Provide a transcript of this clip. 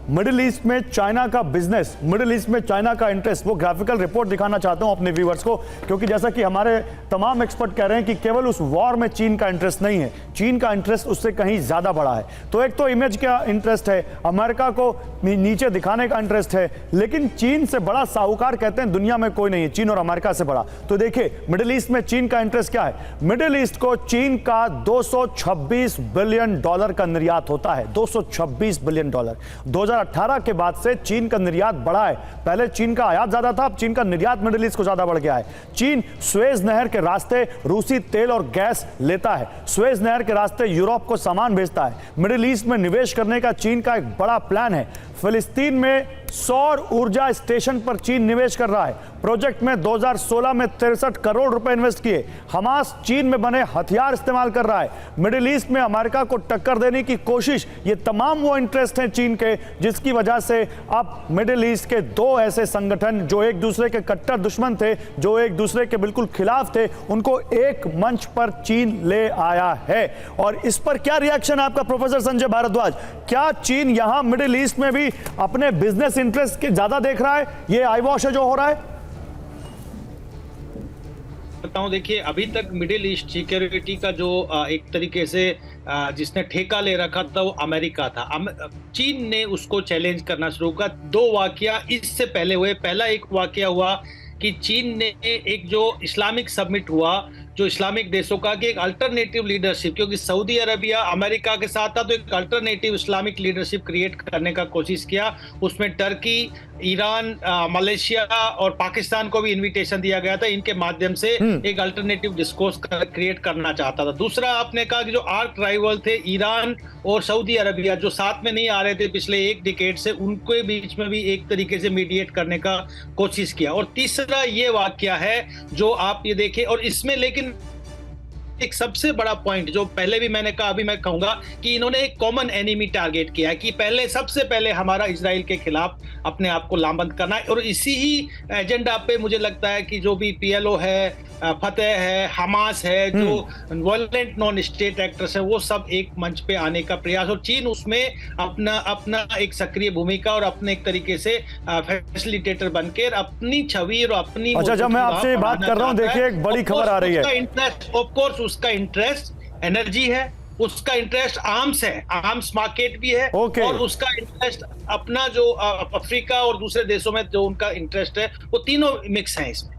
Middle east में China का business, middle east में चाइना का इंटरेस्ट, वो ग्राफिकल रिपोर्ट दिखाना चाहता हूं अपने व्यूअर्स को, क्योंकि जैसा कि हमारे तमाम एक्सपर्ट कह रहे हैं कि केवल उस वॉर में चीन का इंटरेस्ट नहीं है, चीन का इंटरेस्ट उससे कहीं ज्यादा बड़ा है। तो एक तो इमेज का इंटरेस्ट है, अमेरिका को नीचे दिखाने का इंटरेस्ट है, लेकिन चीन से बड़ा साहूकार कहते हैं दुनिया में कोई नहीं है, चीन और अमेरिका से बड़ा। तो देखिए मिडिल ईस्ट में चीन का इंटरेस्ट क्या है। मिडिल ईस्ट को चीन का 226 बिलियन डॉलर का निर्यात होता है, 226 बिलियन डॉलर। 2018 के बाद से चीन का निर्यात बढ़ा है। पहले चीन का आयात ज्यादा था, अब चीन का निर्यात मिडिल ईस्ट को ज्यादा बढ़ गया है। चीन स्वेज नहर के रास्ते रूसी तेल और गैस लेता है, स्वेज नहर के रास्ते यूरोप को सामान भेजता है। मिडिल ईस्ट में निवेश करने का चीन का एक बड़ा प्लान है। फिलिस्तीन में सौर ऊर्जा स्टेशन पर चीन निवेश कर रहा है। प्रोजेक्ट में 2016 में 63 करोड़ रुपए इन्वेस्ट किए। हमास चीन में बने हथियार इस्तेमाल कर रहा है। मिडिल ईस्ट में अमेरिका को टक्कर देने की कोशिश, ये तमाम वो इंटरेस्ट हैं चीन के, जिसकी वजह से अब मिडिल ईस्ट के दो ऐसे संगठन जो एक दूसरे के कट्टर दुश्मन थे, जो एक दूसरे के बिल्कुल खिलाफ थे, उनको एक मंच पर चीन ले आया है। और इस पर क्या रिएक्शन है आपका प्रोफेसर संजय भारद्वाज? क्या चीन यहां मिडिल ईस्ट में भी अपने बिजनेस इंटरेस्ट के ज्यादा देख रहा है? ये आई वॉश है जो हो रहा है। बताऊं, देखिए अभी तक मिडिल ईस्ट सिक्योरिटी का जो एक तरीके से जिसने ठेका ले रखा था वो अमेरिका था। चीन ने उसको चैलेंज करना शुरू किया। दो वाकया इससे पहले हुए। पहला एक वाकया हुआ कि चीन ने एक जो इस्लामिक समिट हुआ, जो इस्लामिक देशों का, कि एक अल्टरनेटिव लीडरशिप, क्योंकि सऊदी अरबिया अमेरिका के साथ था, तो एक अल्टरनेटिव इस्लामिक लीडरशिप क्रिएट करने का कोशिश किया। उसमें टर्की, ईरान, मलेशिया और पाकिस्तान को भी इनविटेशन दिया गया था। इनके माध्यम से एक अल्टरनेटिव डिस्कोर्स क्रिएट करना चाहता था। दूसरा, आपने कहा कि जो आर्क राइवल थे ईरान और सऊदी अरबिया, जो साथ में नहीं आ रहे थे पिछले एक डिकेड से, उनके बीच में भी एक तरीके से मीडिएट करने का कोशिश किया। और तीसरा ये वाकया है जो आप ये देखें, और इसमें लेकिन एक सबसे बड़ा पॉइंट जो पहले भी मैंने कहा, अभी मैं कहूंगा कि इन्होंने एक कॉमन एनिमी टारगेट किया है कि सबसे पहले हमारा इजराइल के खिलाफ अपने आप को लामबंद करना है। और इसी ही एजेंडा पे मुझे लगता है कि जो भी पीएलओ है, फतेह है, हमास है, जो वायलेंट नॉन स्टेट एक्टर्स है, वो सब एक मंच पे आने का प्रयास, और चीन उसमें अपना एक सक्रिय भूमिका और अपने एक तरीके से फैसिलिटेटर बनकर अपनी छवि और अपनी। अच्छा, जब मैं आपसे बात कर रहा हूं, देखिए एक बड़ी खबर आ रही है। ऑफ कोर्स उसका इंटरेस्ट एनर्जी है, उसका इंटरेस्ट आर्म्स है, आर्म्स मार्केट भी है, और उसका इंटरेस्ट अपना जो अफ्रीका और दूसरे देशों में जो उनका इंटरेस्ट है, वो तीनों मिक्स है इसमें।